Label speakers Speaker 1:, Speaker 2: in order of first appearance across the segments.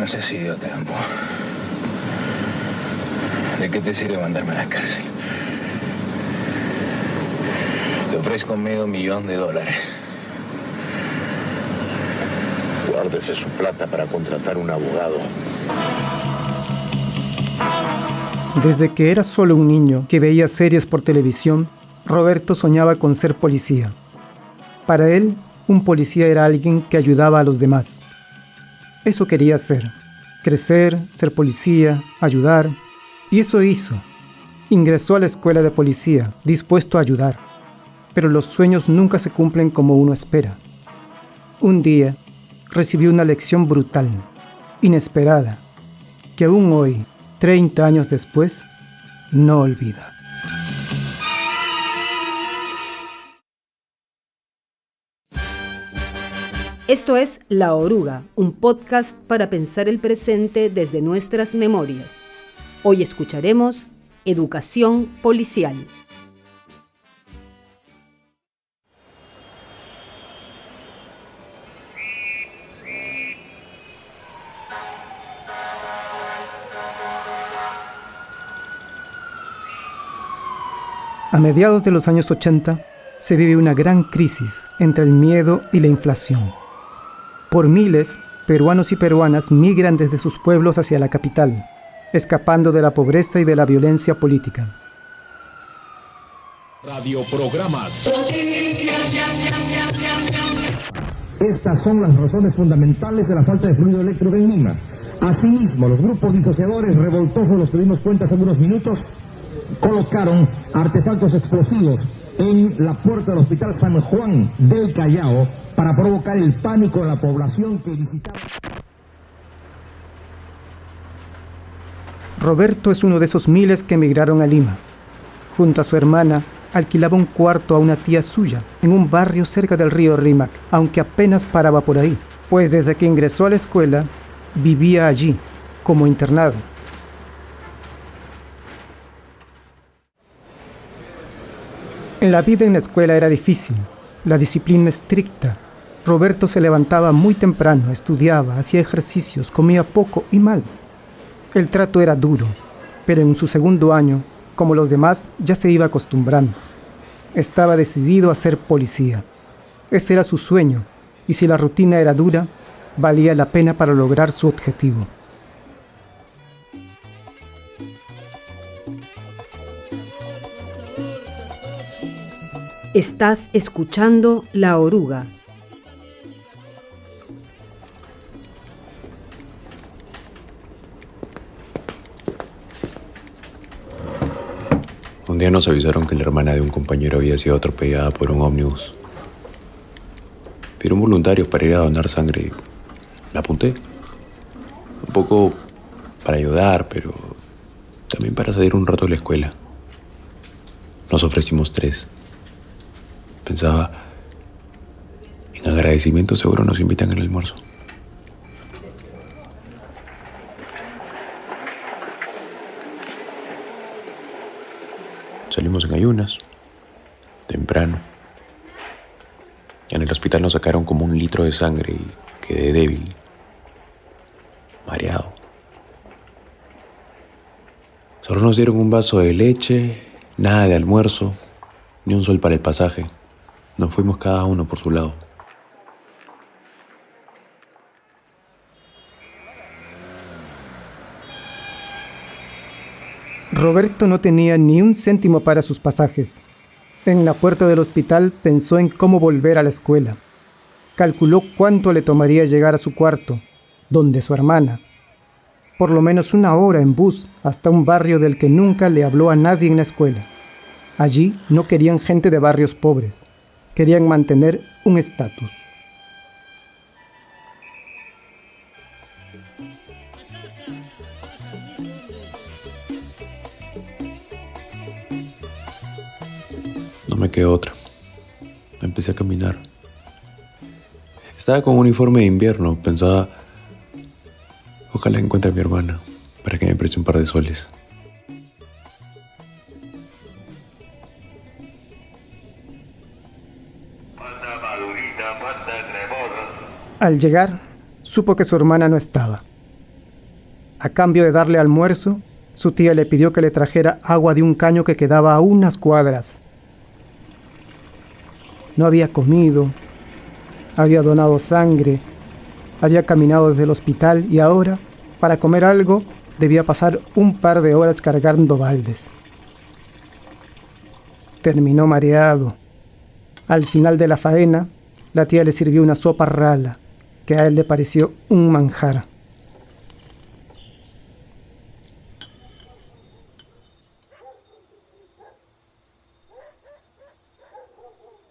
Speaker 1: No seas idiota, Gambo. ¿De qué te sirve mandarme a la cárcel? Te ofrezco $500,000.
Speaker 2: Guárdese su plata para contratar un abogado.
Speaker 3: Desde que era solo un niño que veía series por televisión, Roberto soñaba con ser policía. Para él, un policía era alguien que ayudaba a los demás. Eso quería hacer: crecer, ser policía, ayudar. Y eso hizo. Ingresó a la escuela de policía, dispuesto a ayudar. Pero los sueños nunca se cumplen como uno espera. Un día, recibió una lección brutal, inesperada, que aún hoy, 30 años después, no olvida.
Speaker 4: Esto es La Oruga, un podcast para pensar el presente desde nuestras memorias. Hoy escucharemos Educación Policial.
Speaker 3: A mediados de los años 80, se vive una gran crisis entre el miedo y la inflación. Por miles, peruanos y peruanas migran desde sus pueblos hacia la capital, escapando de la pobreza y de la violencia política.
Speaker 5: Radioprogramas.
Speaker 6: Estas son las razones fundamentales de la falta de fluido eléctrico en Lima. Asimismo, los grupos disociadores revoltosos, los que dimos cuenta hace unos minutos, colocaron artefactos explosivos en la puerta del Hospital San Juan del Callao para provocar el pánico de la población que visitaba.
Speaker 3: Roberto es uno de esos miles que emigraron a Lima. Junto a su hermana, alquilaba un cuarto a una tía suya en un barrio cerca del río Rímac, aunque apenas paraba por ahí, pues desde que ingresó a la escuela, vivía allí, como internado. La vida en la escuela era difícil, la disciplina estricta. Roberto se levantaba muy temprano, estudiaba, hacía ejercicios, comía poco y mal. El trato era duro, pero en su segundo año, como los demás, ya se iba acostumbrando. Estaba decidido a ser policía. Ese era su sueño, y si la rutina era dura, valía la pena para lograr su objetivo.
Speaker 4: Estás escuchando La Oruga.
Speaker 7: Un día nos avisaron que la hermana de un compañero había sido atropellada por un ómnibus. Pidieron voluntarios para ir a donar sangre. La apunté. Un poco para ayudar, pero también para salir un rato de la escuela. Nos ofrecimos 3. Pensaba, en agradecimiento seguro nos invitan al almuerzo. Salimos en ayunas, temprano. En el hospital nos sacaron como 1 litro de sangre y quedé débil, mareado. Solo nos dieron un vaso de leche, nada de almuerzo, ni un sol para el pasaje. Nos fuimos cada uno por su lado.
Speaker 3: Roberto no tenía ni un céntimo para sus pasajes. En la puerta del hospital pensó en cómo volver a la escuela. Calculó cuánto le tomaría llegar a su cuarto, donde su hermana. Por lo menos 1 hora en bus hasta un barrio del que nunca le habló a nadie en la escuela. Allí no querían gente de barrios pobres. Querían mantener un estatus.
Speaker 7: No me quedó otra. Empecé a caminar. Estaba con un uniforme de invierno. Pensaba, ojalá encuentre a mi hermana para que me preste un par de soles.
Speaker 3: Al llegar, supo que su hermana no estaba. A cambio de darle almuerzo, su tía le pidió que le trajera agua de un caño que quedaba a unas cuadras. No había comido, había donado sangre, había caminado desde el hospital y ahora, para comer algo, debía pasar un par de horas cargando baldes. Terminó mareado. Al final de la faena, la tía le sirvió una sopa rala, que a él le pareció un manjar.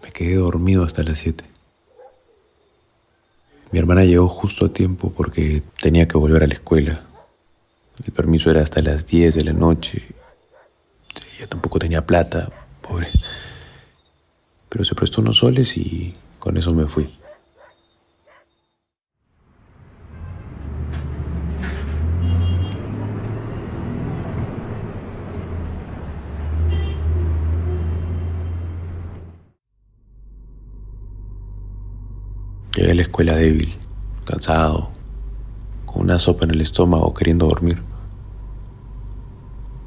Speaker 7: Me quedé dormido hasta las 7. Mi hermana llegó justo a tiempo porque tenía que volver a la escuela. El permiso era hasta las 10 de la noche. Ella tampoco tenía plata, pobre. Pero se prestó unos soles y con eso me fui. Llegué a la escuela débil, cansado, con una sopa en el estómago, queriendo dormir.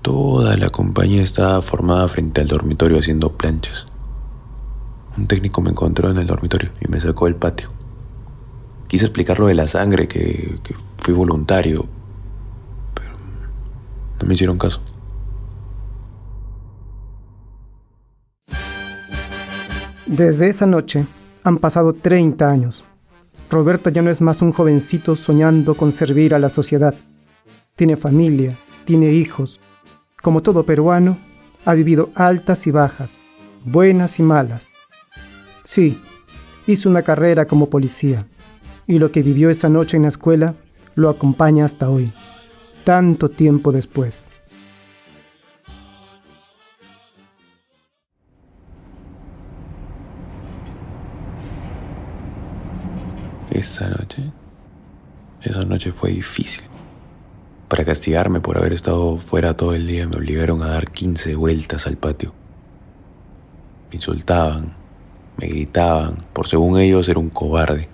Speaker 7: Toda la compañía estaba formada frente al dormitorio haciendo planchas. Un técnico me encontró en el dormitorio y me sacó del patio. Quise explicar lo de la sangre, que fui voluntario, pero no me hicieron caso.
Speaker 3: Desde esa noche han pasado 30 años. Roberto ya no es más un jovencito soñando con servir a la sociedad. Tiene familia, tiene hijos. Como todo peruano, ha vivido altas y bajas, buenas y malas. Sí, hizo una carrera como policía, y lo que vivió esa noche en la escuela lo acompaña hasta hoy, tanto tiempo después.
Speaker 7: Esa noche fue difícil. Para castigarme por haber estado fuera todo el día, me obligaron a dar 15 vueltas al patio. Me insultaban, me gritaban, por según ellos era un cobarde.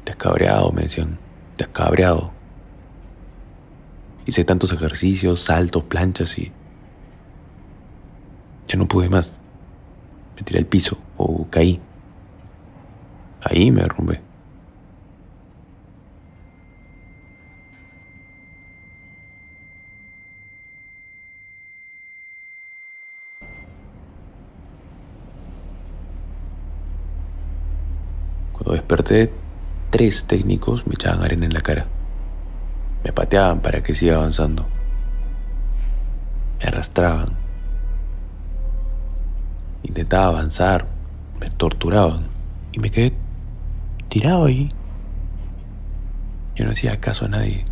Speaker 7: Te has cabreado, me decían, te has cabreado. Hice tantos ejercicios, saltos, planchas y ya no pude más. Me tiré al piso o caí. Ahí me derrumbé. Cuando desperté, 3 técnicos me echaban arena en la cara. Me pateaban para que siga avanzando. Me arrastraban. Intentaba avanzar, me torturaban y me quedé tirado ahí. Yo no hacía caso a nadie.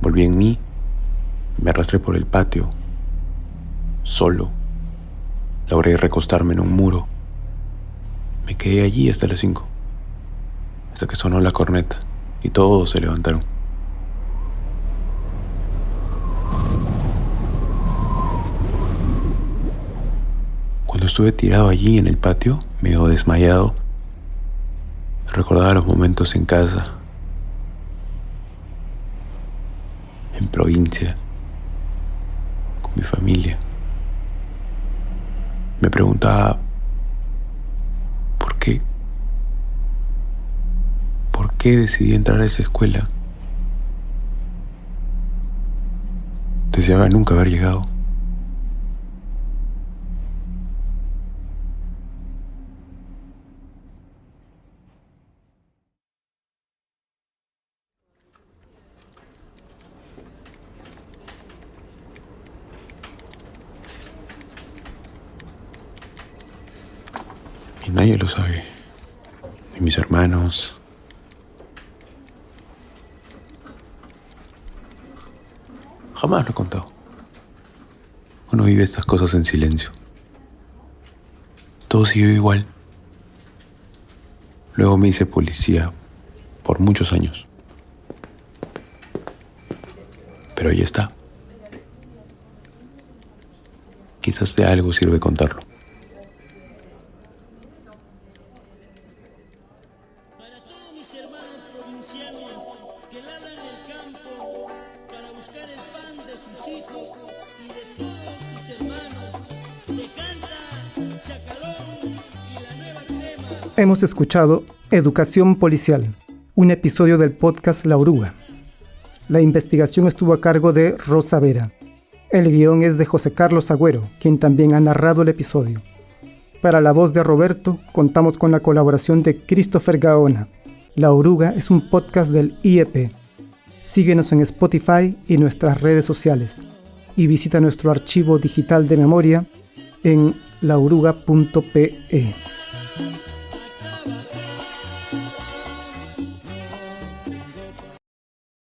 Speaker 7: Volví en mí, me arrastré por el patio. Solo. Logré recostarme en un muro. Me quedé allí hasta las 5. Hasta que sonó la corneta y todos se levantaron. Cuando estuve tirado allí en el patio, medio desmayado, recordaba los momentos en casa, en provincia, con mi familia. Me preguntaba, ¿por qué? ¿Por qué decidí entrar a esa escuela? Deseaba nunca haber llegado. Y nadie lo sabe. Ni mis hermanos. Jamás lo he contado. Uno vive estas cosas en silencio. Todo siguió igual. Luego me hice policía por muchos años. Pero ahí está. Quizás de algo sirve contarlo.
Speaker 5: sus hijos y de todos sus hermanos. Te canta Chacalón y la nueva crema.
Speaker 3: Hemos escuchado Educación Policial, un episodio del podcast La Oruga. La investigación estuvo a cargo de Rosa Vera. El guión es de José Carlos Agüero, quien también ha narrado el episodio. Para la voz de Roberto, contamos con la colaboración de Christopher Gaona. La Oruga es un podcast del IEP. Síguenos en Spotify y nuestras redes sociales. Y visita nuestro archivo digital de memoria en laoruga.pe.